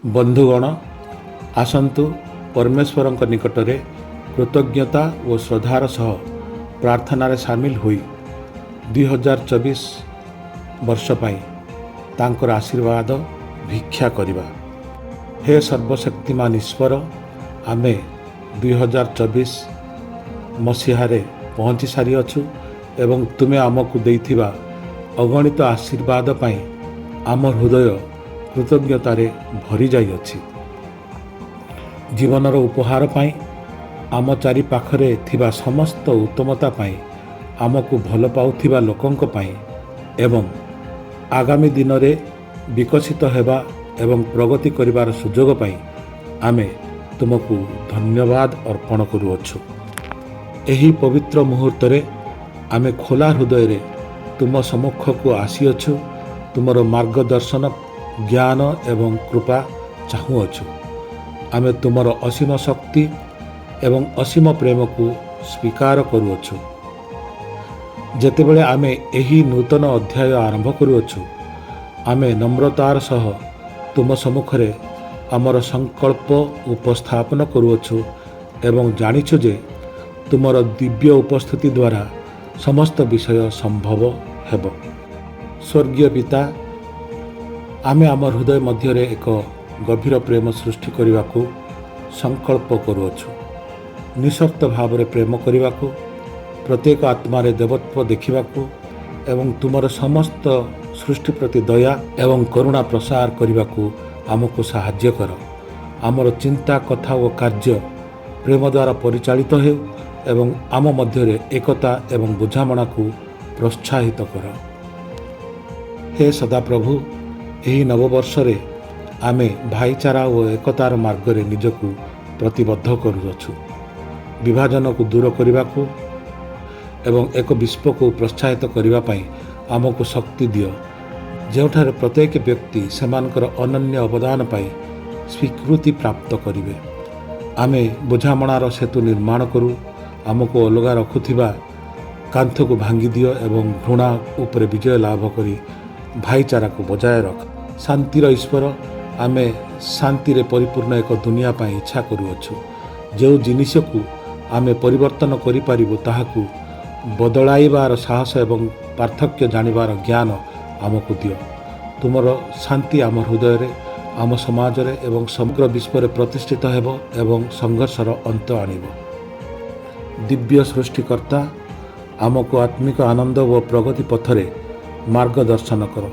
ବନ୍ଧୁଗଣ, ଆସନ୍ତୁ ପରମେଶ୍ୱରଙ୍କ ନିକଟରେ କୃତଜ୍ଞତା ଓ ଶ୍ରଦ୍ଧାର ସହ ପ୍ରାର୍ଥନାରେ ସାମିଲ ହୋଇ 2024 ବର୍ଷ ପାଇଁ ତାଙ୍କର ଆଶୀର୍ବାଦ ଭିକ୍ଷା କରିବା। ହେ ସର୍ବଶକ୍ତିମାନ ଈଶ୍ୱର, ଆମେ 2024 ମସିହାରେ ପହଞ୍ଚି ସାରିଅଛୁ ଏବଂ ତୁମେ ଆମକୁ ଦେଇଥିବା ଅଗଣିତ ଆଶୀର୍ବାଦ ପାଇଁ ଆମ ହୃଦୟ କୃତଜ୍ଞତାରେ ଭରି ଯାଇଅଛି। ଜୀବନର ଉପହାର ପାଇଁ, ଆମ ଚାରିପାଖରେ ଥିବା ସମସ୍ତ ଉତ୍ତମତା ପାଇଁ, ଆମକୁ ଭଲ ପାଉଥିବା ଲୋକଙ୍କ ପାଇଁ ଏବଂ ଆଗାମୀ ଦିନରେ ବିକଶିତ ହେବା ଏବଂ ପ୍ରଗତି କରିବାର ସୁଯୋଗ ପାଇଁ ଆମେ ତୁମକୁ ଧନ୍ୟବାଦ ଅର୍ପଣ କରୁଅଛୁ। ଏହି ପବିତ୍ର ମୁହୂର୍ତ୍ତରେ ଆମେ ଖୋଲା ହୃଦୟରେ ତୁମ ସମ୍ମୁଖକୁ ଆସିଅଛୁ। ତୁମର ମାର୍ଗଦର୍ଶନ, ଜ୍ଞାନ ଏବଂ କୃପା ଚାହୁଁଅଛୁ। ଆମେ ତୁମର ଅସୀମ ଶକ୍ତି ଏବଂ ଅସୀମ ପ୍ରେମକୁ ସ୍ୱୀକାର କରୁଅଛୁ। ଯେତେବେଳେ ଆମେ ଏହି ନୂତନ ଅଧ୍ୟାୟ ଆରମ୍ଭ କରୁଅଛୁ, ଆମେ ନମ୍ରତାର ସହ ତୁମ ସମ୍ମୁଖରେ ଆମର ସଂକଳ୍ପ ଉପସ୍ଥାପନ କରୁଅଛୁ ଏବଂ ଜାଣିଛୁ ଯେ ତୁମର ଦିବ୍ୟ ଉପସ୍ଥିତି ଦ୍ୱାରା ସମସ୍ତ ବିଷୟ ସମ୍ଭବ ହେବ। ସ୍ୱର୍ଗୀୟ ପିତା, ଆମେ ଆମ ହୃଦୟ ମଧ୍ୟରେ ଏକ ଗଭୀର ପ୍ରେମ ସୃଷ୍ଟି କରିବାକୁ ସଂକଳ୍ପ କରୁଅଛୁ। ନିଃସର୍ତ୍ତ ଭାବରେ ପ୍ରେମ କରିବାକୁ, ପ୍ରତ୍ୟେକ ଆତ୍ମାରେ ଦେବତ୍ୱ ଦେଖିବାକୁ ଏବଂ ତୁମର ସମସ୍ତ ସୃଷ୍ଟି ପ୍ରତି ଦୟା ଏବଂ କରୁଣା ପ୍ରସାର କରିବାକୁ ଆମକୁ ସାହାଯ୍ୟ କର। ଆମର ଚିନ୍ତା, କଥା ଓ କାର୍ଯ୍ୟ ପ୍ରେମ ଦ୍ୱାରା ପରିଚାଳିତ ହେଉ ଏବଂ ଆମ ମଧ୍ୟରେ ଏକତା ଏବଂ ବୁଝାମଣାକୁ ପ୍ରୋତ୍ସାହିତ କର। ହେ ସଦାପ୍ରଭୁ, ଏହି ନବବର୍ଷରେ ଆମେ ଭାଇଚାରା ଓ ଏକତାର ମାର୍ଗରେ ନିଜକୁ ପ୍ରତିବଦ୍ଧ କରୁଅଛୁ। ବିଭାଜନକୁ ଦୂର କରିବାକୁ ଏବଂ ଏକ ବିଶ୍ୱକୁ ପ୍ରୋତ୍ସାହିତ କରିବା ପାଇଁ ଆମକୁ ଶକ୍ତି ଦିଅ, ଯେଉଁଠାରେ ପ୍ରତ୍ୟେକ ବ୍ୟକ୍ତି ସେମାନଙ୍କର ଅନନ୍ୟ ଅବଦାନ ପାଇଁ ସ୍ୱୀକୃତି ପ୍ରାପ୍ତ କରିବେ। ଆମେ ବୁଝାମଣାର ସେତୁ ନିର୍ମାଣ କରୁ। ଆମକୁ ଅଲଗା ରଖୁଥିବା କାନ୍ଥକୁ ଭାଙ୍ଗିଦିଅ ଏବଂ ଘୃଣା ଉପରେ ବିଜୟ ଲାଭ କରି ଭାଇଚାରାକୁ ବଜାୟ ରଖ। ଶାନ୍ତିର ଈଶ୍ୱର, ଆମେ ଶାନ୍ତିରେ ପରିପୂର୍ଣ୍ଣ ଏକ ଦୁନିଆ ପାଇଁ ଇଚ୍ଛା କରୁଅଛୁ। ଯେଉଁ ଜିନିଷକୁ ଆମେ ପରିବର୍ତ୍ତନ କରିପାରିବୁ ତାହାକୁ ବଦଳାଇବାର ସାହସ ଏବଂ ପାର୍ଥକ୍ୟ ଜାଣିବାର ଜ୍ଞାନ ଆମକୁ ଦିଅ। ତୁମର ଶାନ୍ତି ଆମ ହୃଦୟରେ, ଆମ ସମାଜରେ ଏବଂ ସମଗ୍ର ବିଶ୍ୱରେ ପ୍ରତିଷ୍ଠିତ ହେବ ଏବଂ ସଂଘର୍ଷର ଅନ୍ତ ଆଣିବ। ଦିବ୍ୟ ସୃଷ୍ଟିକର୍ତ୍ତା, ଆମକୁ ଆତ୍ମିକ ଆନନ୍ଦ ଓ ପ୍ରଗତି ପଥରେ ମାର୍ଗଦର୍ଶନ କର।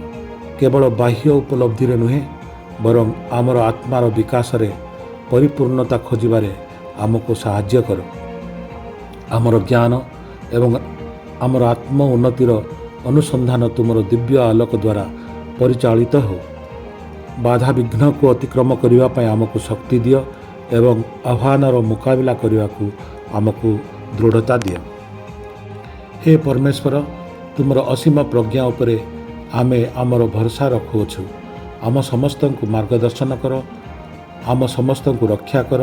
କେବଳ ବାହ୍ୟ ଉପଲବ୍ଧିରେ ନୁହେଁ, ବରଂ ଆମର ଆତ୍ମାର ବିକାଶରେ ପରିପୂର୍ଣ୍ଣତା ଖୋଜିବାରେ ଆମକୁ ସାହାଯ୍ୟ କର। ଆମର ଜ୍ଞାନ ଏବଂ ଆମର ଆତ୍ମ ଉନ୍ନତିର ଅନୁସନ୍ଧାନ ତୁମର ଦିବ୍ୟ ଆଲୋକ ଦ୍ୱାରା ପରିଚାଳିତ ହେଉ। ବାଧାବିଘ୍ନକୁ ଅତିକ୍ରମ କରିବା ପାଇଁ ଆମକୁ ଶକ୍ତି ଦିଅ ଏବଂ ଆହ୍ୱାନର ମୁକାବିଲା କରିବାକୁ ଆମକୁ ଦୃଢ଼ତା ଦିଅ। ହେ ପରମେଶ୍ୱର, ତୁମର ଅସୀମ ପ୍ରଜ୍ଞା ଉପରେ ଆମେ ଆମର ଭରସା ରଖୁଅଛୁ। ଆମ ସମସ୍ତଙ୍କୁ ମାର୍ଗଦର୍ଶନ କର, ଆମ ସମସ୍ତଙ୍କୁ ରକ୍ଷା କର,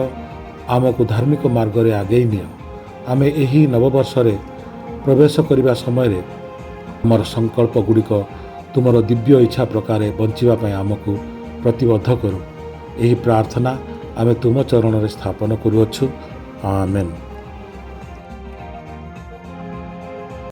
ଆମକୁ ଧାର୍ମିକ ମାର୍ଗରେ ଆଗେଇ ନିଅ। ଆମେ ଏହି ନବବର୍ଷରେ ପ୍ରବେଶ କରିବା ସମୟରେ ଆମର ସଂକଳ୍ପ ଗୁଡ଼ିକ ତୁମର ଦିବ୍ୟ ଇଚ୍ଛା ପ୍ରକାରେ ବଞ୍ଚିବା ପାଇଁ ଆମକୁ ପ୍ରତିବଦ୍ଧ କରୁ। ଏହି ପ୍ରାର୍ଥନା ଆମେ ତୁମ ଚରଣରେ ସ୍ଥାପନ କରୁଅଛୁ। ଆମେନ୍।